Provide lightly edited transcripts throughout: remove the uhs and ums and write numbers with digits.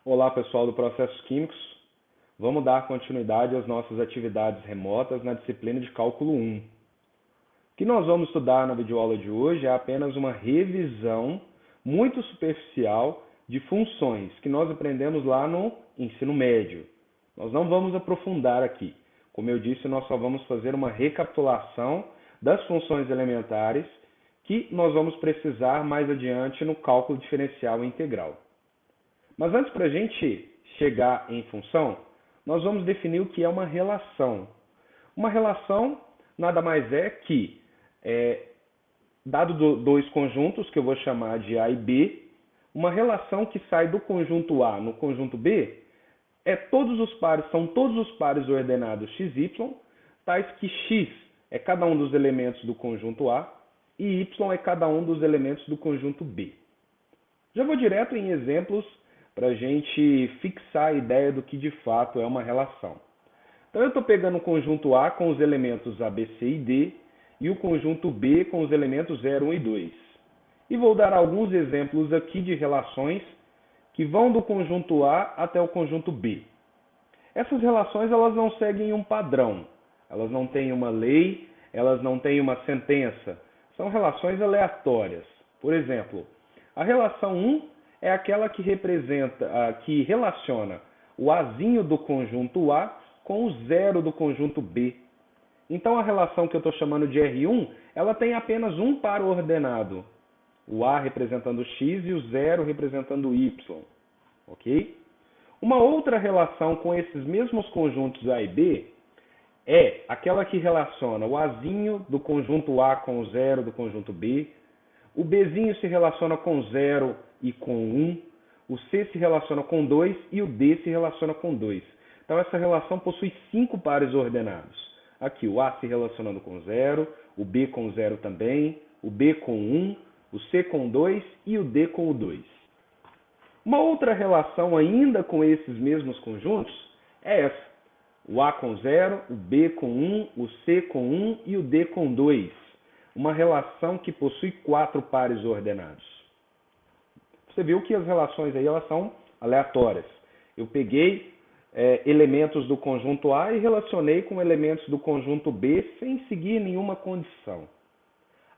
Olá, pessoal do Processos Químicos. Vamos dar continuidade às nossas atividades remotas na disciplina de Cálculo 1. O que nós vamos estudar na videoaula de hoje é apenas uma revisão muito superficial de funções que nós aprendemos lá no ensino médio. Nós não vamos aprofundar aqui. Como eu disse, nós só vamos fazer uma recapitulação das funções elementares que nós vamos precisar mais adiante no cálculo diferencial integral. Mas antes para a gente chegar em função, nós vamos definir o que é uma relação. Uma relação nada mais é que, dado dois conjuntos, que eu vou chamar de A e B, uma relação que sai do conjunto A no conjunto B, são todos os pares ordenados XY, tais que X é cada um dos elementos do conjunto A e Y é cada um dos elementos do conjunto B. Já vou direto em exemplos para a gente fixar a ideia do que de fato é uma relação. Então eu estou pegando o conjunto A com os elementos A, B, C e D e o conjunto B com os elementos 0, 1 e 2. E vou dar alguns exemplos aqui de relações que vão do conjunto A até o conjunto B. Essas relações elas não seguem um padrão, elas não têm uma lei, elas não têm uma sentença, são relações aleatórias. Por exemplo, a relação 1 é aquela que relaciona o Azinho do conjunto A com o 0 do conjunto B. Então a relação que eu estou chamando de R1, ela tem apenas um par ordenado, o A representando X e o 0 representando Y. Ok? Uma outra relação com esses mesmos conjuntos A e B é aquela que relaciona o Azinho do conjunto A com o 0 do conjunto B, o Bzinho se relaciona com 0 e com 1, o C se relaciona com 2 e o D se relaciona com 2. Então essa relação possui 5 pares ordenados. Aqui o A se relacionando com 0, o B com 0 também, o B com 1, o C com 2 e o D com o 2. Uma outra relação ainda com esses mesmos conjuntos é essa. O A com 0, o B com 1, o C com 1 e o D com 2. Uma relação que possui 4 pares ordenados. Você viu que as relações aí elas são aleatórias. Eu peguei elementos do conjunto A e relacionei com elementos do conjunto B sem seguir nenhuma condição.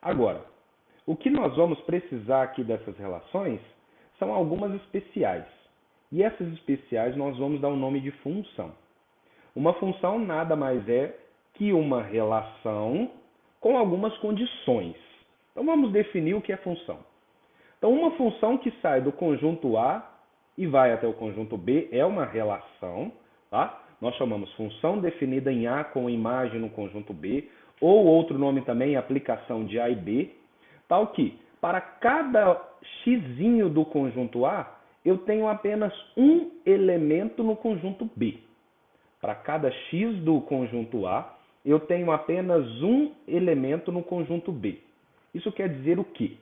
Agora, o que nós vamos precisar aqui dessas relações são algumas especiais. E essas especiais nós vamos dar o nome de função. Uma função nada mais é que uma relação com algumas condições. Então vamos definir o que é função. Então uma função que sai do conjunto A e vai até o conjunto B é uma relação, tá? Nós chamamos função definida em A com imagem no conjunto B, ou outro nome também, aplicação de A e B, tal que para cada xzinho do conjunto A, eu tenho apenas um elemento no conjunto B. Para cada x do conjunto A, eu tenho apenas um elemento no conjunto B. Isso quer dizer o quê?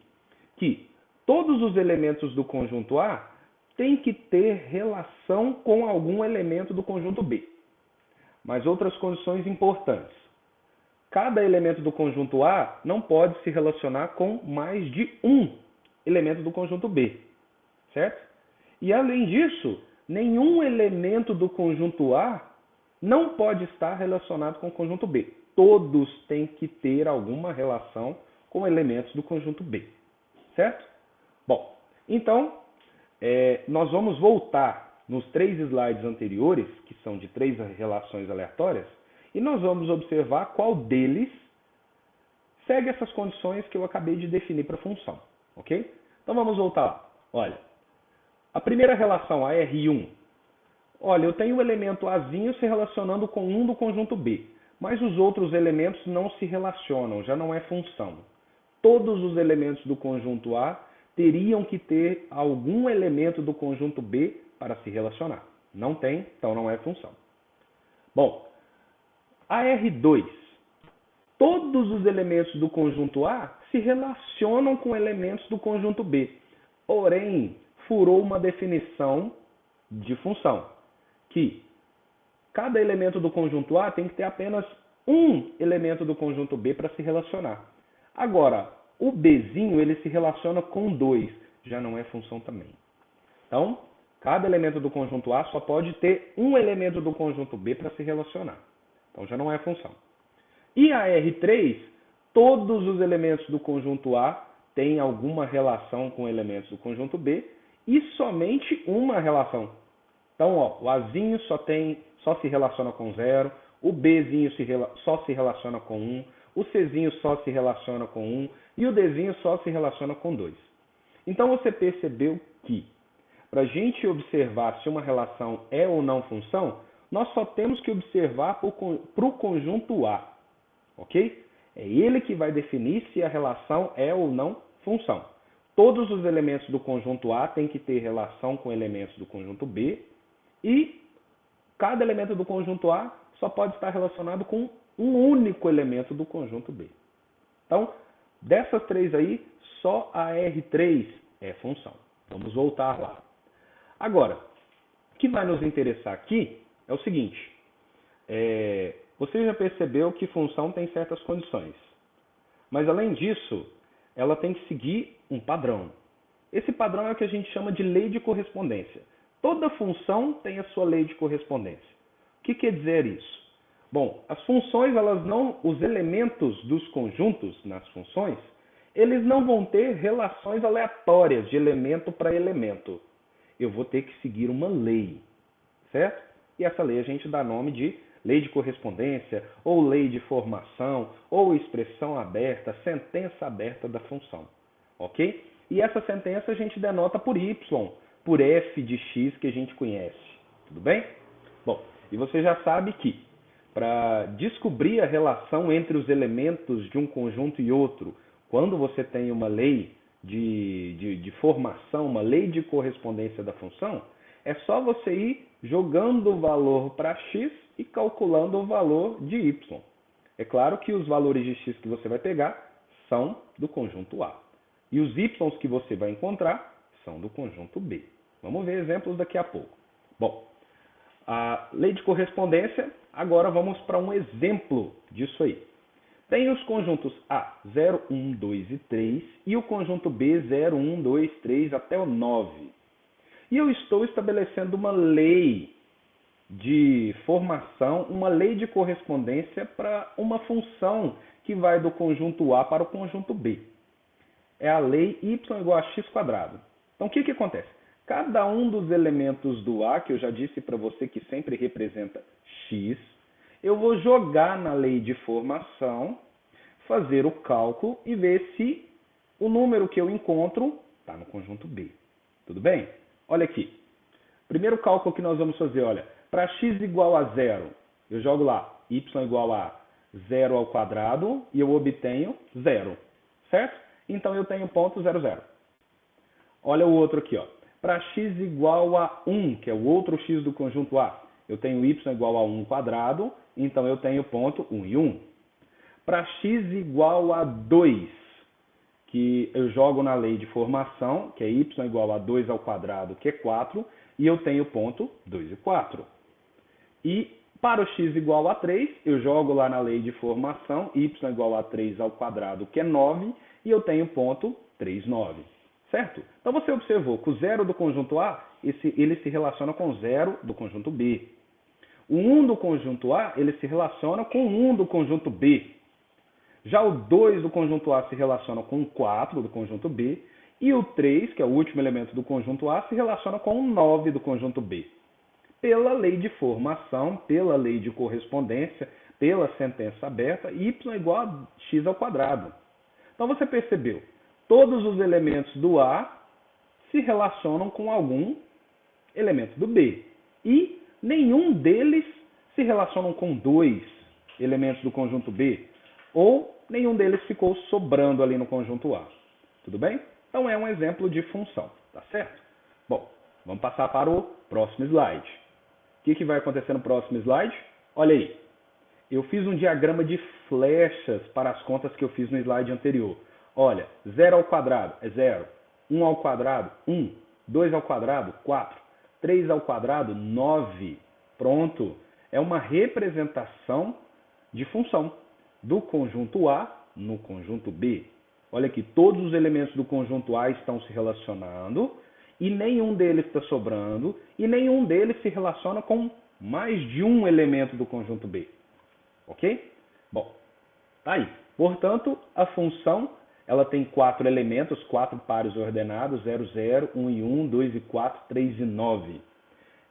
Que todos os elementos do conjunto A têm que ter relação com algum elemento do conjunto B. Mas outras condições importantes. Cada elemento do conjunto A não pode se relacionar com mais de um elemento do conjunto B. Certo? E além disso, nenhum elemento do conjunto A não pode estar relacionado com o conjunto B. Todos têm que ter alguma relação com elementos do conjunto B. Certo? Bom, então, nós vamos voltar nos 3 slides anteriores, que são de 3 relações aleatórias, e nós vamos observar qual deles segue essas condições que eu acabei de definir para a função. Ok? Então vamos voltar lá. Olha, a primeira relação, a R1. Olha, eu tenho o elemento Azinho se relacionando com um do conjunto B, mas os outros elementos não se relacionam, já não é função. Todos os elementos do conjunto A teriam que ter algum elemento do conjunto B para se relacionar. Não tem, então não é função. Bom, a R2. Todos os elementos do conjunto A se relacionam com elementos do conjunto B, porém, furou uma definição de função, que cada elemento do conjunto A tem que ter apenas um elemento do conjunto B para se relacionar. Agora, o Bzinho ele se relaciona com 2, já não é função também. Então, Cada elemento do conjunto A só pode ter um elemento do conjunto B para se relacionar. Então já não é função. E a R3, todos os elementos do conjunto A têm alguma relação com elementos do conjunto B e somente uma relação. Então, ó, o Azinho só se relaciona com 0, o Bzinho só se relaciona com 1, o Czinho só se relaciona com 1 e o Dzinho só se relaciona com 2. Então você percebeu que, para a gente observar se uma relação é ou não função, nós só temos que observar para o conjunto A, ok? É ele que vai definir se a relação é ou não função. Todos os elementos do conjunto A têm que ter relação com elementos do conjunto B e cada elemento do conjunto A só pode estar relacionado com um único elemento do conjunto B. Então, dessas três aí, só a R3 é função. Vamos voltar lá. Agora, o que vai nos interessar aqui é o seguinte. Você já percebeu que função tem certas condições. Mas, além disso, ela tem que seguir um padrão. Esse padrão é o que a gente chama de lei de correspondência. Toda função tem a sua lei de correspondência. O que quer dizer isso? Bom, as funções, os elementos dos conjuntos nas funções, eles não vão ter relações aleatórias de elemento para elemento. Eu vou ter que seguir uma lei, certo? E essa lei a gente dá nome de lei de correspondência, ou lei de formação, ou expressão aberta, sentença aberta da função, ok? E essa sentença a gente denota por y, por f de x que a gente conhece, tudo bem? Bom, e você já sabe que para descobrir a relação entre os elementos de um conjunto e outro, quando você tem uma lei de formação, uma lei de correspondência da função, é só você ir jogando o valor para x e calculando o valor de y. É claro que os valores de x que você vai pegar são do conjunto A. E os y que você vai encontrar são do conjunto B. Vamos ver exemplos daqui a pouco. Bom, a lei de correspondência, agora vamos para um exemplo disso aí. Tem os conjuntos A, 0, 1, 2 e 3, e o conjunto B, 0, 1, 2, 3 até o 9. E eu estou estabelecendo uma lei de formação, uma lei de correspondência para uma função que vai do conjunto A para o conjunto B. É a lei y igual a x quadrado. Então, o que acontece? Cada um dos elementos do A, que eu já disse para você que sempre representa x, eu vou jogar na lei de formação, fazer o cálculo e ver se o número que eu encontro está no conjunto B. Tudo bem? Olha aqui. Primeiro cálculo que nós vamos fazer, olha. Para x igual a 0, eu jogo lá y igual a 0 ao quadrado e eu obtenho 0. Certo? Então eu tenho ponto 0, 0. Olha o outro aqui, ó. Para x igual a 1, que é o outro x do conjunto A, eu tenho y igual a 1 quadrado, então eu tenho ponto 1 e 1. Para x igual a 2, que eu jogo na lei de formação, que é y igual a 2 ao quadrado, que é 4, e eu tenho ponto 2 e 4. E para o x igual a 3, eu jogo lá na lei de formação, y igual a 3 ao quadrado, que é 9, e eu tenho ponto 3, 9. Certo? Então você observou que o 0 do conjunto A, ele se relaciona com o 0 do conjunto B. O 1 do conjunto A, ele se relaciona com o 1 do conjunto B. Já o 2 do conjunto A se relaciona com o 4 do conjunto B. E o 3, que é o último elemento do conjunto A, se relaciona com o 9 do conjunto B. Pela lei de formação, pela lei de correspondência, pela sentença aberta, y é igual a x ao quadrado. Então você percebeu, todos os elementos do A se relacionam com algum elemento do B. E nenhum deles se relacionam com dois elementos do conjunto B. Ou nenhum deles ficou sobrando ali no conjunto A. Tudo bem? Então é um exemplo de função, tá certo? Bom, vamos passar para o próximo slide. O que vai acontecer no próximo slide? Olha aí, eu fiz um diagrama de flechas para as contas que eu fiz no slide anterior. Olha, 0 ao quadrado é 0, 1 ao quadrado, 1, 2 ao quadrado, 4, 3 ao quadrado, 9. Pronto, é uma representação de função do conjunto A no conjunto B. Olha aqui, todos os elementos do conjunto A estão se relacionando e nenhum deles está sobrando, e nenhum deles se relaciona com mais de um elemento do conjunto B. Ok? Bom, tá aí. Portanto, a função ela tem 4 elementos, 4 pares ordenados, 0, 0, 1 e 1, 2 e 4, 3 e 9.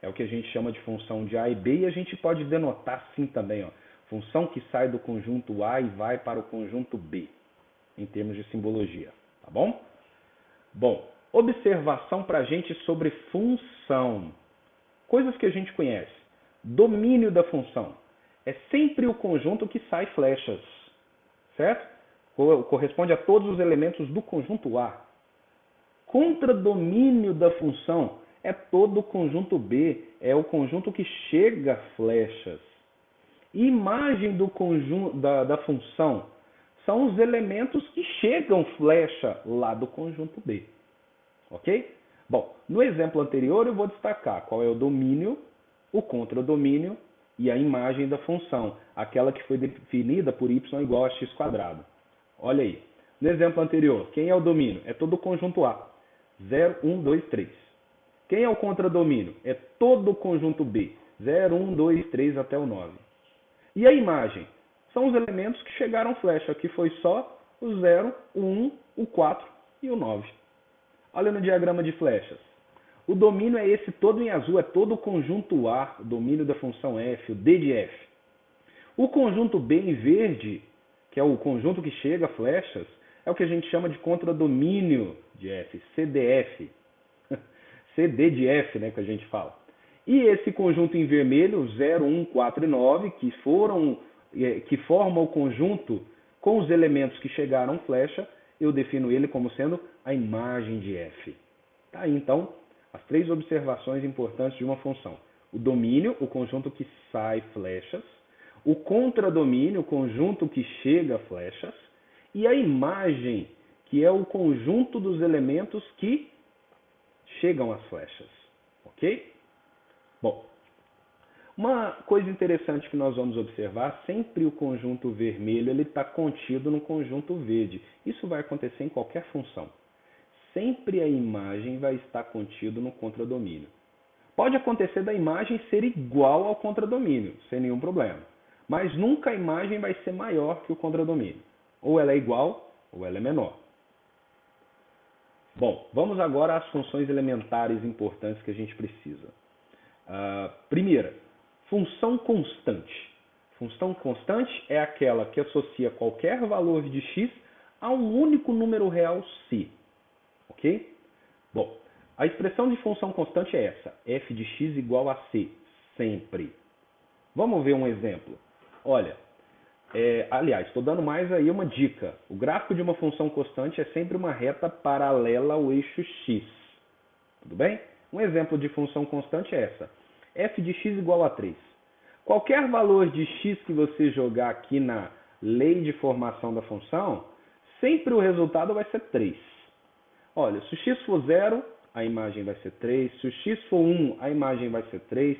É o que a gente chama de função de A e B, e a gente pode denotar assim também, ó, função que sai do conjunto A e vai para o conjunto B, em termos de simbologia, tá bom? Bom, observação para a gente sobre função. Coisas que a gente conhece. Domínio da função. É sempre o conjunto que sai flechas, certo? Corresponde a todos os elementos do conjunto A. Contradomínio da função é todo o conjunto B, é o conjunto que chega flechas. Imagem do conjunto da função são os elementos que chegam flecha lá do conjunto B. Ok? Bom, no exemplo anterior eu vou destacar qual é o domínio, o contradomínio e a imagem da função, aquela que foi definida por y igual a x². Olha aí. No exemplo anterior, quem é o domínio? É todo o conjunto A. 0, 1, 2, 3. Quem é o contradomínio? É todo o conjunto B. 0, 1, 2, 3 até o 9. E a imagem? São os elementos que chegaram flecha. Aqui foi só o 0, o 1, o 4 e o 9. Olha no diagrama de flechas. O domínio é esse todo em azul, é todo o conjunto A, o domínio da função f, o D de f. O conjunto B em verde, que é o conjunto que chega flechas, é o que a gente chama de contradomínio de f, CDF. CD de f, né, que a gente fala. E esse conjunto em vermelho, 0, 1, 4 e 9, que formam o conjunto com os elementos que chegaram flecha, eu defino ele como sendo a imagem de f. Tá aí, então, as 3 observações importantes de uma função. O domínio, o conjunto que sai flechas. O contradomínio, o conjunto que chega flechas. E a imagem, que é o conjunto dos elementos que chegam às flechas. Ok? Bom, uma coisa interessante que nós vamos observar, sempre o conjunto vermelho ele está contido no conjunto verde. Isso vai acontecer em qualquer função. Sempre a imagem vai estar contida no contradomínio. Pode acontecer da imagem ser igual ao contradomínio, sem nenhum problema. Mas nunca a imagem vai ser maior que o contradomínio. Ou ela é igual, ou ela é menor. Bom, vamos agora às funções elementares importantes que a gente precisa. Primeira, função constante. Função constante é aquela que associa qualquer valor de x a um único número real c. Ok? Bom, a expressão de função constante é essa, f de x igual a c, sempre. Vamos ver um exemplo. Olha, aliás, estou dando mais aí uma dica. O gráfico de uma função constante é sempre uma reta paralela ao eixo x. Tudo bem? Um exemplo de função constante é essa, f de x igual a 3. Qualquer valor de x que você jogar aqui na lei de formação da função, sempre o resultado vai ser 3. Olha, se o x for 0, a imagem vai ser 3. Se o x for 1, a imagem vai ser 3.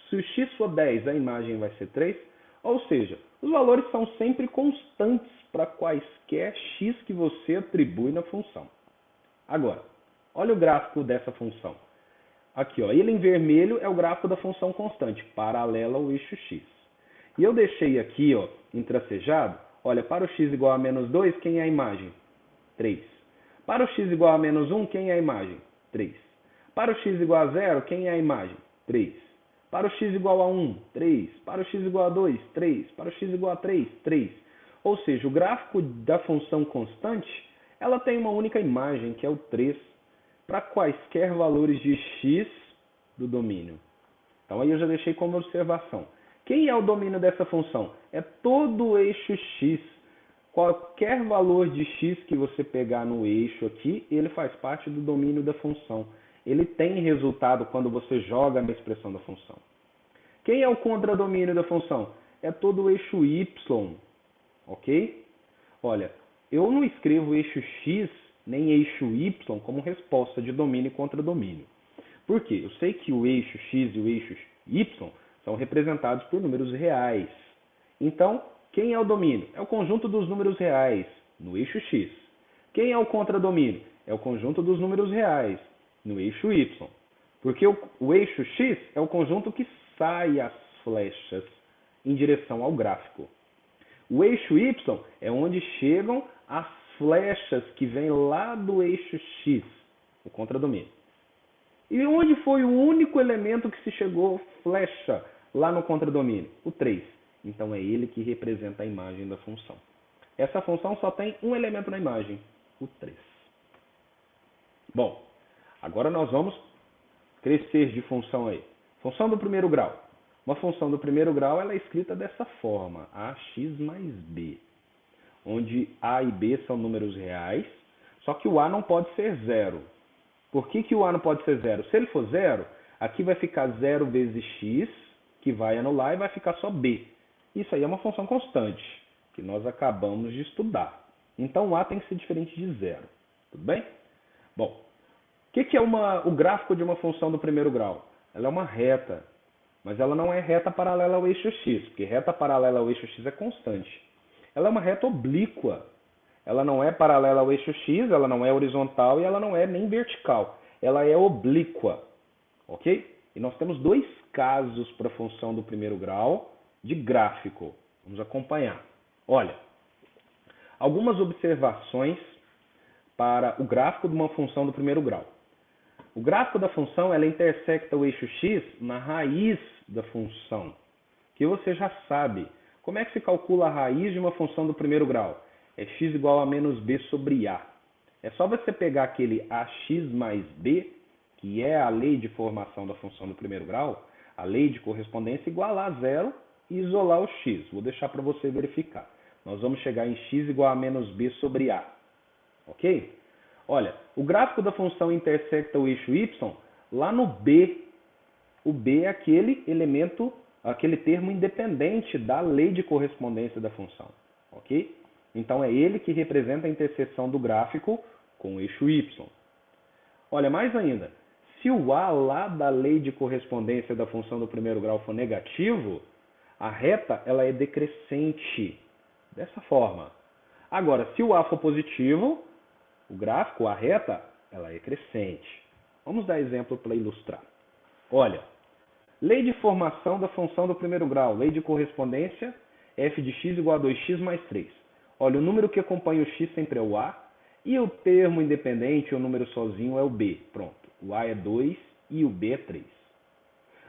Se o x for 10, a imagem vai ser 3. Ou seja, os valores são sempre constantes para quaisquer x que você atribui na função. Agora, olha o gráfico dessa função. Aqui, ó, ele em vermelho é o gráfico da função constante, paralela ao eixo x. E eu deixei aqui, ó, em tracejado, olha, para o x igual a menos 2, quem é a imagem? 3. Para o x igual a menos 1, quem é a imagem? 3. Para o x igual a 0, quem é a imagem? 3. Para o x igual a 1, 3. Para o x igual a 2, 3. Para o x igual a 3, 3. Ou seja, o gráfico da função constante, ela tem uma única imagem, que é o 3, para quaisquer valores de x do domínio. Então aí eu já deixei como observação. Quem é o domínio dessa função? É todo o eixo x. Qualquer valor de x que você pegar no eixo aqui, ele faz parte do domínio da função. Ele tem resultado quando você joga na expressão da função. Quem é o contradomínio da função? É todo o eixo y, ok? Olha, eu não escrevo eixo x nem eixo y como resposta de domínio e contradomínio. Por quê? Eu sei que o eixo x e o eixo y são representados por números reais. Então, quem é o domínio? É o conjunto dos números reais no eixo x. Quem é o contradomínio? É o conjunto dos números reais No eixo Y. Porque o eixo X é o conjunto que sai as flechas em direção ao gráfico. O eixo Y é onde chegam as flechas que vêm lá do eixo X, o contradomínio. E onde foi o único elemento que se chegou flecha lá no contradomínio? O 3. Então é ele que representa a imagem da função. Essa função só tem um elemento na imagem, o 3. Bom, agora nós vamos crescer de função aí. Função do primeiro grau. Uma função do primeiro grau ela é escrita dessa forma, ax mais b, onde a e b são números reais, só que o a não pode ser zero. Por que o a não pode ser zero? Se ele for zero, aqui vai ficar 0 vezes x, que vai anular, e vai ficar só b. Isso aí é uma função constante, que nós acabamos de estudar. Então o a tem que ser diferente de zero. Tudo bem? Bom, o que é o gráfico de uma função do primeiro grau? Ela é uma reta, mas ela não é reta paralela ao eixo x, porque reta paralela ao eixo x é constante. Ela é uma reta oblíqua. Ela não é paralela ao eixo x, ela não é horizontal e ela não é nem vertical. Ela é oblíqua, ok? E nós temos dois casos para a função do primeiro grau de gráfico. Vamos acompanhar. Olha, algumas observações para o gráfico de uma função do primeiro grau. O gráfico da função ela intersecta o eixo x na raiz da função, que você já sabe. Como é que se calcula a raiz de uma função do primeiro grau? É x igual a menos b sobre a. É só você pegar aquele ax mais b, que é a lei de formação da função do primeiro grau, a lei de correspondência, igualar a zero e isolar o x. Vou deixar para você verificar. Nós vamos chegar em x igual a menos b sobre a. Ok? Olha, o gráfico da função intersecta o eixo y lá no b. O b é aquele elemento, aquele termo independente da lei de correspondência da função. Ok? Então é ele que representa a interseção do gráfico com o eixo y. Olha, mais ainda, se o a lá da lei de correspondência da função do primeiro grau for negativo, a reta ela é decrescente, dessa forma. Agora, se o a for positivo, o gráfico, a reta, ela é crescente. Vamos dar exemplo para ilustrar. Olha, lei de formação da função do primeiro grau, lei de correspondência, f de x igual a 2x mais 3. Olha, o número que acompanha o x sempre é o a, e o termo independente, o número sozinho, é o b. Pronto, o a é 2 e o b é 3.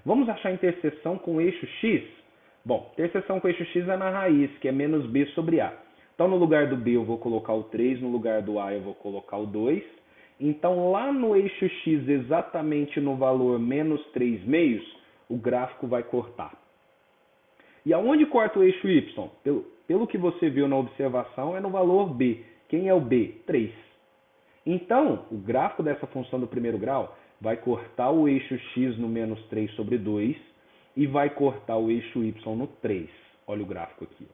Vamos achar a interseção com o eixo x? Bom, interseção com o eixo x é na raiz, que é menos b sobre a. Então, no lugar do b eu vou colocar o 3, no lugar do a eu vou colocar o 2. Então, lá no eixo x, exatamente no valor menos 3 meios, o gráfico vai cortar. E aonde corta o eixo y? Pelo que você viu na observação, é no valor b. Quem é o b? 3. Então, o gráfico dessa função do primeiro grau vai cortar o eixo x no menos 3 sobre 2 e vai cortar o eixo y no 3. Olha o gráfico aqui.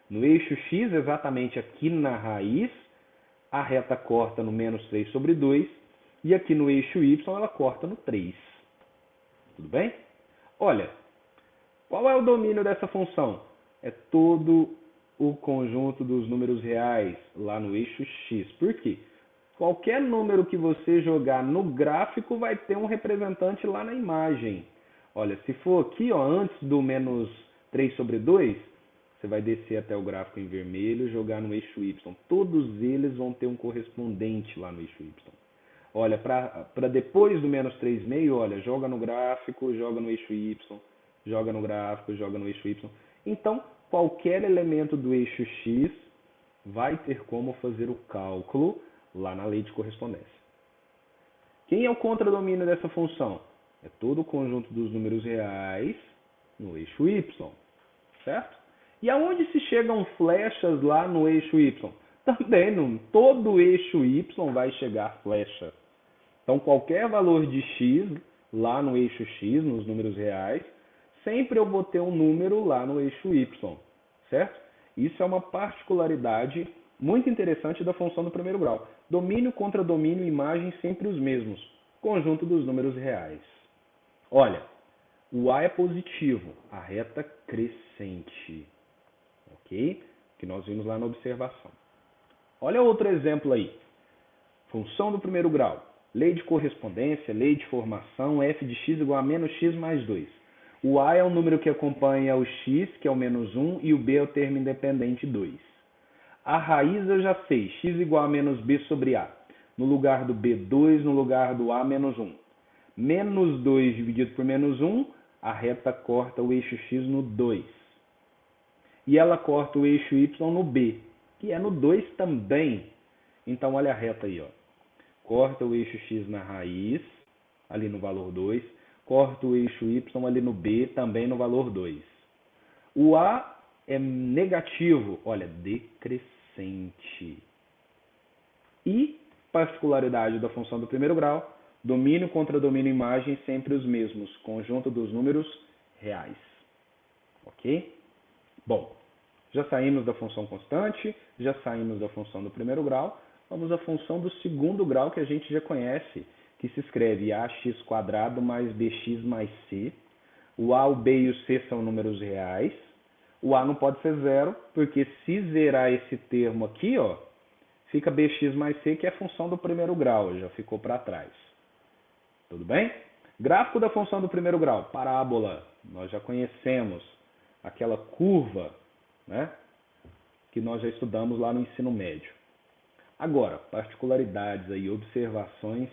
No eixo x, exatamente aqui na raiz, a reta corta no menos 3 sobre 2 e aqui no eixo y ela corta no 3. Tudo bem? Olha, qual é o domínio dessa função? É todo o conjunto dos números reais lá no eixo x. Por quê? Qualquer número que você jogar no gráfico vai ter um representante lá na imagem. Olha, se for aqui, ó, antes do menos 3 sobre 2, você vai descer até o gráfico em vermelho e jogar no eixo y. Todos eles vão ter um correspondente lá no eixo y. Olha, para depois do menos 3,5, olha, joga no gráfico, joga no eixo y, joga no gráfico, joga no eixo y. Então, qualquer elemento do eixo x vai ter como fazer o cálculo lá na lei de correspondência. Quem é o contradomínio dessa função? É todo o conjunto dos números reais no eixo y, certo? E aonde se chegam flechas lá no eixo y? Também, no todo o eixo y vai chegar flecha. Então, qualquer valor de x lá no eixo x, nos números reais, sempre eu vou ter um número lá no eixo y, certo? Isso é uma particularidade muito interessante da função do primeiro grau. Domínio contra domínio, imagem sempre os mesmos. Conjunto dos números reais. Olha, o a é positivo, a reta crescente. Ok? Que nós vimos lá na observação. Olha outro exemplo aí. Função do primeiro grau. Lei de correspondência, lei de formação, f de x igual a menos x mais 2. O a é o número que acompanha o x, que é o menos 1, e o b é o termo independente 2. A raiz eu já sei, x igual a menos b sobre a. No lugar do b, 2, no lugar do a, menos 1. Menos 2 dividido por menos 1, a reta corta o eixo x no 2. E ela corta o eixo y no b, que é no 2 também. Então, olha a reta aí, ó. Corta o eixo x na raiz, ali no valor 2. Corta o eixo y ali no b, também no valor 2. O a é negativo, olha, decrescente. E particularidade da função do primeiro grau, domínio contra domínio imagem sempre os mesmos, conjunto dos números reais. Ok? Bom, já saímos da função constante, já saímos da função do primeiro grau, vamos à função do segundo grau que a gente já conhece, que se escreve ax² mais bx mais c. O a, o b e o c são números reais. O a não pode ser zero, porque se zerar esse termo aqui, ó, fica bx mais c, que é a função do primeiro grau, já ficou para trás. Tudo bem? Gráfico da função do primeiro grau, parábola. Nós já conhecemos aquela curva, né, que nós já estudamos lá no ensino médio. Agora, particularidades aí, observações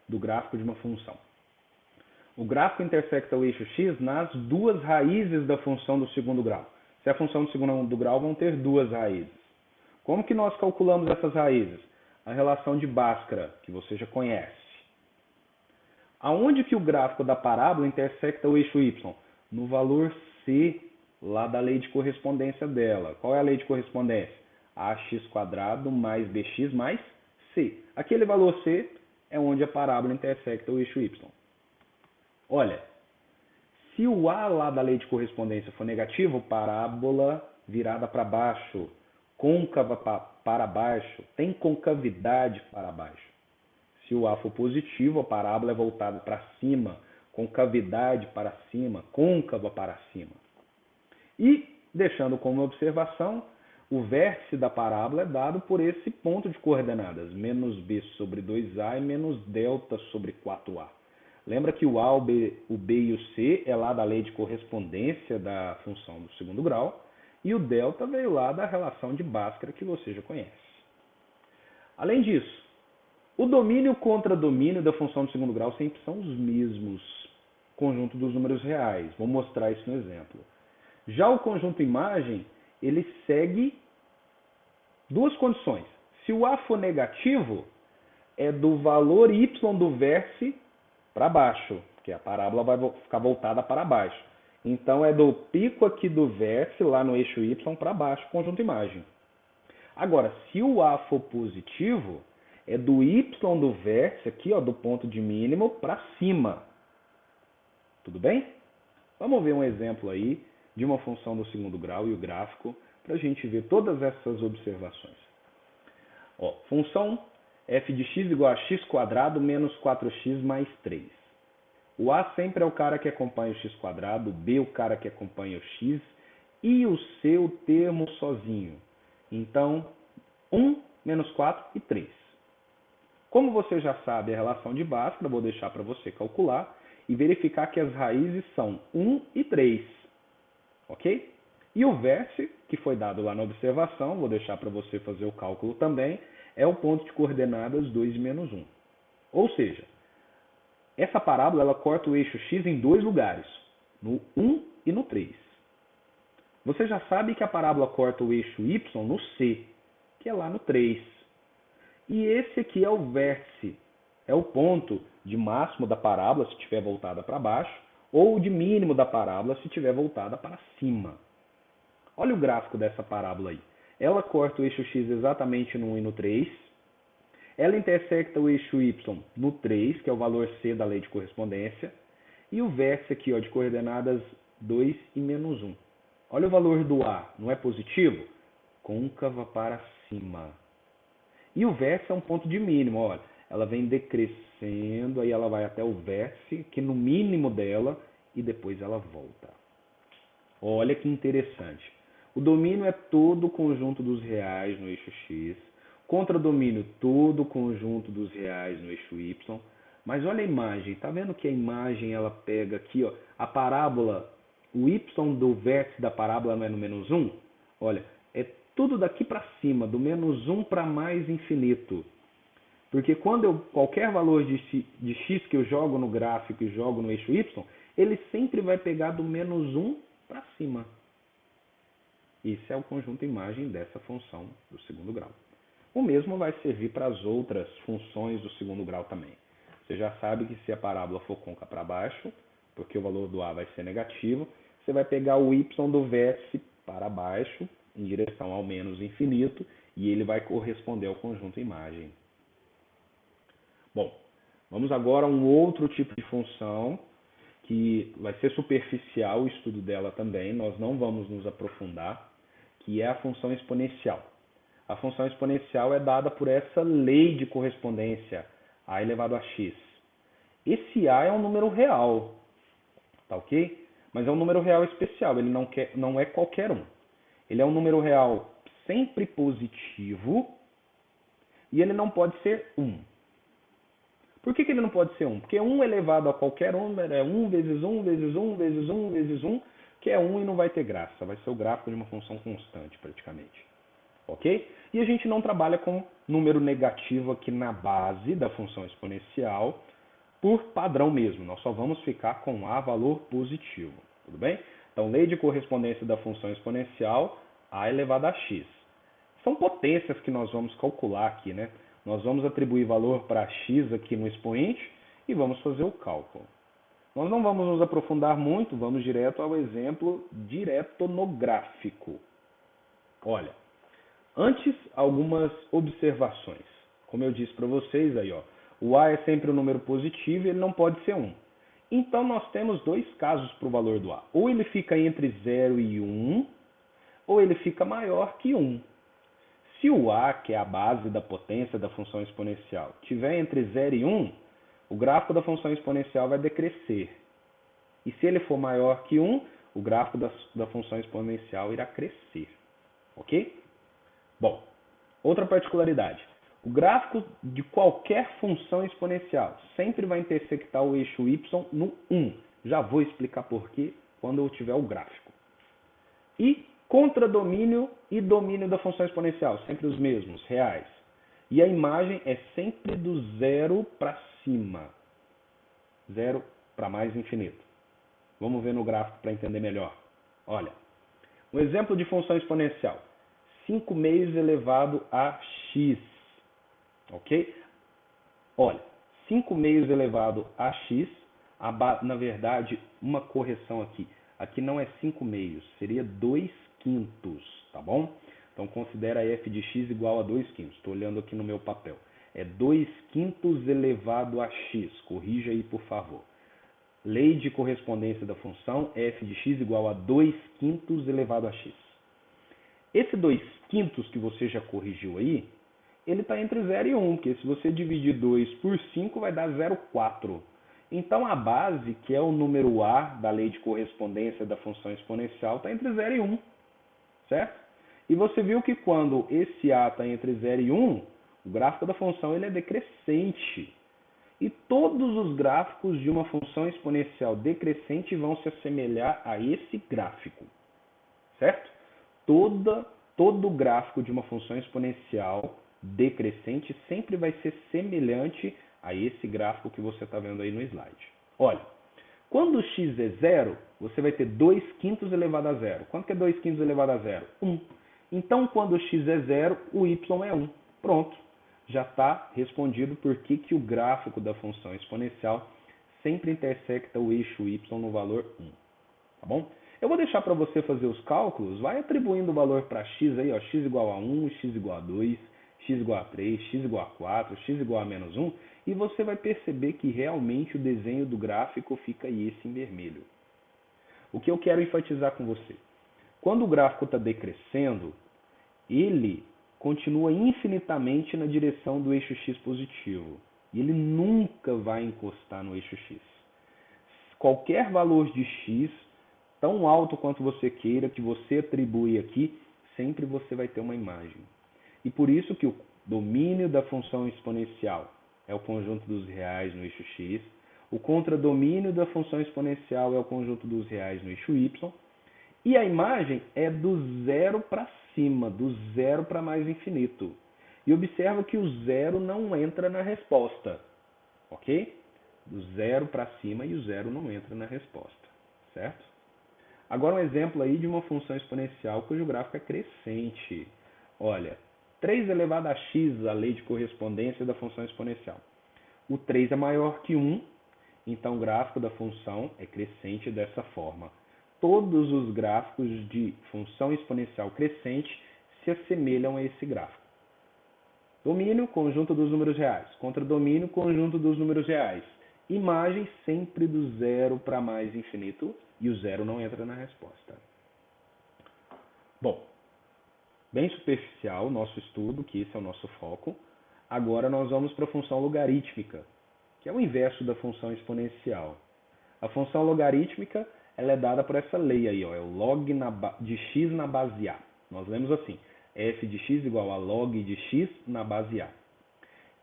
do gráfico de uma função. O gráfico intersecta o eixo x nas duas raízes da função do segundo grau. Se é a função do segundo grau, vão ter duas raízes. Como que nós calculamos essas raízes? A relação de Bhaskara, que você já conhece. Aonde que o gráfico da parábola intersecta o eixo y? No valor c, lá da lei de correspondência dela. Qual é a lei de correspondência? ax² mais bx mais c. Aquele valor c é onde a parábola intersecta o eixo y. Olha, se o a lá da lei de correspondência for negativo, parábola virada para baixo, côncava para baixo, tem concavidade para baixo. Se o a for positivo, a parábola é voltada para cima, concavidade para cima, côncava para cima. E, deixando como observação, o vértice da parábola é dado por esse ponto de coordenadas, menos b sobre 2a e menos delta sobre 4a. Lembra que o a, o b e o c é lá da lei de correspondência da função do segundo grau, e o delta veio lá da relação de Bhaskara que você já conhece. Além disso, o domínio contra domínio da função do segundo grau sempre são os mesmos, conjunto dos números reais. Vou mostrar isso no exemplo. Já o conjunto imagem, ele segue duas condições. Se o a for negativo, é do valor y do vértice para baixo, porque a parábola vai ficar voltada para baixo. Então, é do pico aqui do vértice, lá no eixo y, para baixo, conjunto imagem. Agora, se o a for positivo, é do y do vértice, aqui, ó, do ponto de mínimo, para cima. Tudo bem? Vamos ver um exemplo aí de uma função do segundo grau e o gráfico, para a gente ver todas essas observações. Ó, função f de x igual a x² menos 4x mais 3. O a sempre é o cara que acompanha o x², o b o cara que acompanha o x, e o c o termo sozinho. Então, 1, menos 4 e 3. Como você já sabe a relação de Bhaskara, vou deixar para você calcular e verificar que as raízes são 1 e 3. Ok? E o vértice, que foi dado lá na observação, vou deixar para você fazer o cálculo também, é o ponto de coordenadas 2 e menos 1. Ou seja, essa parábola ela corta o eixo x em dois lugares, no 1 e no 3. Você já sabe que a parábola corta o eixo y no c, que é lá no 3. E esse aqui é o vértice, é o ponto de máximo da parábola se estiver voltada para baixo, ou de mínimo da parábola se estiver voltada para cima. Olha o gráfico dessa parábola aí. Ela corta o eixo x exatamente no 1 e no 3. Ela intersecta o eixo y no 3, que é o valor c da lei de correspondência. E o vértice aqui, ó, de coordenadas 2 e menos 1. Olha o valor do a, não é positivo? Côncava para cima. E o vértice é um ponto de mínimo, olha. Ela vem decrescendo, aí ela vai até o vértice, que no mínimo dela, e depois ela volta. Olha que interessante. O domínio é todo o conjunto dos reais no eixo x, Contradomínio, todo o conjunto dos reais no eixo Y. Mas olha a imagem, tá vendo que a imagem ela pega aqui, ó, a parábola, o y do vértice da parábola não é no menos 1? Olha, é tudo daqui para cima, do menos 1 para mais infinito. Porque quando qualquer valor de x que eu jogo no gráfico e jogo no eixo y, ele sempre vai pegar do menos 1 para cima. Esse é o conjunto imagem dessa função do segundo grau. O mesmo vai servir para as outras funções do segundo grau também. Você já sabe que se a parábola for côncava para baixo, porque o valor do a vai ser negativo, você vai pegar o y do vértice para baixo, em direção ao menos infinito, e ele vai corresponder ao conjunto imagem. Bom, vamos agora a um outro tipo de função, que vai ser superficial o estudo dela também, nós não vamos nos aprofundar, que é a função exponencial. A função exponencial é dada por essa lei de correspondência, a elevado a x. Esse a é um número real, tá ok? Mas é um número real especial, ele não é qualquer um. Ele é um número real sempre positivo e ele não pode ser 1. Por que ele não pode ser 1? Porque 1 elevado a qualquer número é 1 vezes 1 vezes 1 vezes 1 vezes 1, que é 1 e não vai ter graça. Vai ser o gráfico de uma função constante, praticamente. Ok? E a gente não trabalha com número negativo aqui na base da função exponencial, por padrão mesmo. Nós só vamos ficar com a valor positivo. Tudo bem? Então, lei de correspondência da função exponencial, a elevado a x. São potências que nós vamos calcular aqui, né? Nós vamos atribuir valor para x aqui no expoente e vamos fazer o cálculo. Nós não vamos nos aprofundar muito, vamos direto ao exemplo direto no gráfico. Olha, antes algumas observações. Como eu disse para vocês aí, ó, o a é sempre um número positivo e ele não pode ser 1. Então nós temos dois casos para o valor do a. Ou ele fica entre 0 e 1, ou ele fica maior que 1. Se o a, que é a base da potência da função exponencial, tiver entre 0 e 1, o gráfico da função exponencial vai decrescer. E se ele for maior que 1, o gráfico da função exponencial irá crescer. Ok? Bom, outra particularidade. O gráfico de qualquer função exponencial sempre vai intersectar o eixo y no 1. Já vou explicar por quê quando eu tiver o gráfico. E contradomínio e domínio da função exponencial, sempre os mesmos, reais. E a imagem é sempre do zero para cima. Zero para mais infinito. Vamos ver no gráfico para entender melhor. Olha, um exemplo de função exponencial. 5 meios elevado a x. Ok? Olha, 5 meios elevado a x, na verdade, uma correção aqui. Aqui não é 5 meios, seria 2 quintos, tá bom? Então considera f de x igual a 2 quintos. Estou olhando aqui no meu papel. É 2 quintos elevado a x. Corrija aí, por favor. Lei de correspondência da função, f de x igual a 2 quintos elevado a x. Esse 2 quintos que você já corrigiu aí, ele está entre 0 e 1, porque se você dividir 2 por 5 vai dar 0,4. Então a base, que é o número a da lei de correspondência da função exponencial, está entre 0 e 1. Certo? E você viu que quando esse a está entre 0 e 1, o gráfico da função ele é decrescente. E todos os gráficos de uma função exponencial decrescente vão se assemelhar a esse gráfico. Certo? Todo gráfico de uma função exponencial decrescente sempre vai ser semelhante a esse gráfico que você está vendo aí no slide. Olha, quando x é 0, você vai ter 2 quintos elevado a 0. Quanto que é 2 quintos elevado a 0? 1. Então, quando x é 0, o y é 1. Pronto. Já está respondido por que o gráfico da função exponencial sempre intersecta o eixo y no valor 1. Tá bom? Eu vou deixar para você fazer os cálculos. Vai atribuindo o valor para x aí, ó, x igual a 1, x igual a 2, x igual a 3, x igual a 4, x igual a menos 1, e você vai perceber que realmente o desenho do gráfico fica esse em vermelho. O que eu quero enfatizar com você? Quando o gráfico está decrescendo, ele continua infinitamente na direção do eixo x positivo. E ele nunca vai encostar no eixo x. Qualquer valor de x, tão alto quanto você queira, que você atribui aqui, sempre você vai ter uma imagem. E por isso que domínio da função exponencial é o conjunto dos reais no eixo x, o contradomínio da função exponencial é o conjunto dos reais no eixo y, e a imagem é do zero para cima, do zero para mais infinito. E observa que o zero não entra na resposta, ok? Do zero para cima e o zero não entra na resposta, certo? Agora um exemplo aí de uma função exponencial cujo gráfico é crescente. Olha, 3 elevado a x, a lei de correspondência da função exponencial. O 3 é maior que 1, então o gráfico da função é crescente dessa forma. Todos os gráficos de função exponencial crescente se assemelham a esse gráfico. Domínio, conjunto dos números reais. Contradomínio, conjunto dos números reais. Imagem sempre do zero para mais infinito e o zero não entra na resposta. Bom, bem superficial o nosso estudo, que esse é o nosso foco. Agora nós vamos para a função logarítmica, que é o inverso da função exponencial. A função logarítmica ela é dada por essa lei aí, ó, é o log de x na base A. Nós lemos assim, f de x igual a log de x na base A.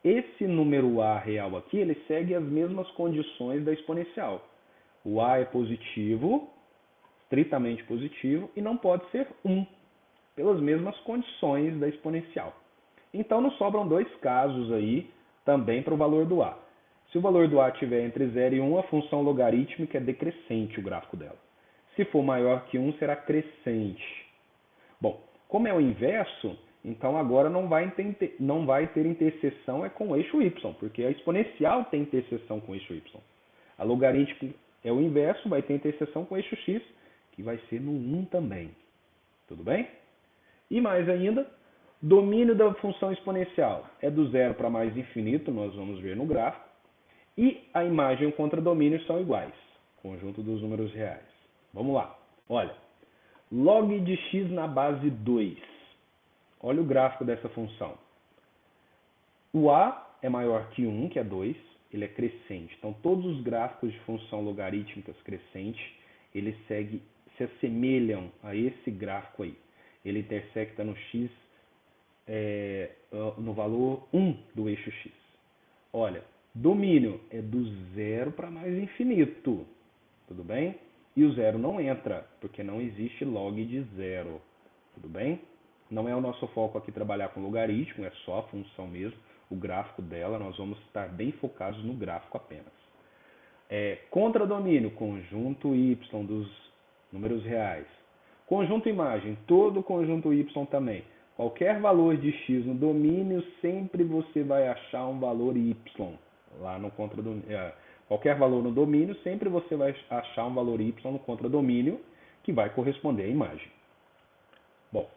Esse número A real aqui, ele segue as mesmas condições da exponencial. O A é positivo, estritamente positivo, e não pode ser 1, pelas mesmas condições da exponencial. Então, nos sobram dois casos aí também para o valor do A. Se o valor do A estiver entre 0 e 1, a função logarítmica é decrescente o gráfico dela. Se for maior que 1, será crescente. Bom, como é o inverso, então agora não vai ter interseção é com o eixo y, porque a exponencial tem interseção com o eixo y. A logarítmica é o inverso, vai ter interseção com o eixo x, que vai ser no 1 também. Tudo bem? E mais ainda, domínio da função exponencial é do zero para mais infinito, nós vamos ver no gráfico. E a imagem e o contradomínio são iguais, conjunto dos números reais. Vamos lá. Olha, log de x na base 2. Olha o gráfico dessa função. O A é maior que 1, que é 2, ele é crescente. Então, todos os gráficos de função logarítmicas crescente, eles se assemelham a esse gráfico aí. Ele intersecta no x, no valor 1 do eixo x. Olha, domínio é do zero para mais infinito, tudo bem? E o zero não entra, porque não existe log de zero, tudo bem? Não é o nosso foco aqui trabalhar com logaritmo, é só a função mesmo, o gráfico dela, nós vamos estar bem focados no gráfico apenas. Contradomínio, conjunto y dos números reais. Conjunto imagem, todo conjunto y também. Qualquer valor de x no domínio, sempre você vai achar um valor y lá no contradomínio. Qualquer valor no domínio, sempre você vai achar um valor y no contradomínio que vai corresponder à imagem. Bom,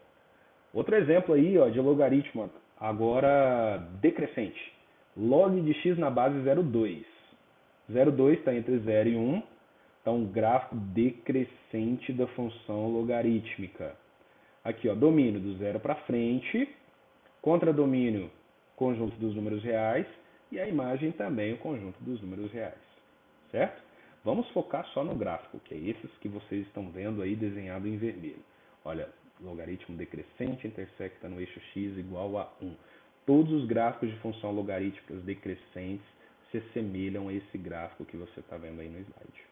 outro exemplo aí ó, de logaritmo, agora decrescente. Log de x na base 0,2. 0,2 está entre 0 e 1, então gráfico decrescente da função logarítmica. Aqui, ó, domínio do zero para frente, contradomínio, conjunto dos números reais, e a imagem também o conjunto dos números reais, certo? Vamos focar só no gráfico, que é esses que vocês estão vendo aí desenhado em vermelho. Olha, logaritmo decrescente intersecta no eixo x igual a 1. Todos os gráficos de função logarítmicas decrescentes se assemelham a esse gráfico que você está vendo aí no slide.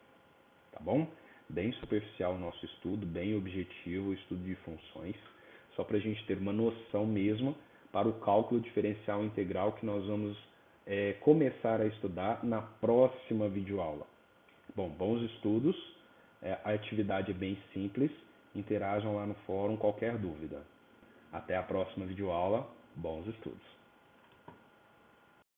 Tá bom? Bem superficial o nosso estudo, bem objetivo o estudo de funções, só para a gente ter uma noção mesmo para o cálculo diferencial integral que nós vamos começar a estudar na próxima videoaula. Bom, bons estudos, a atividade é bem simples, interajam lá no fórum qualquer dúvida. Até a próxima videoaula, bons estudos!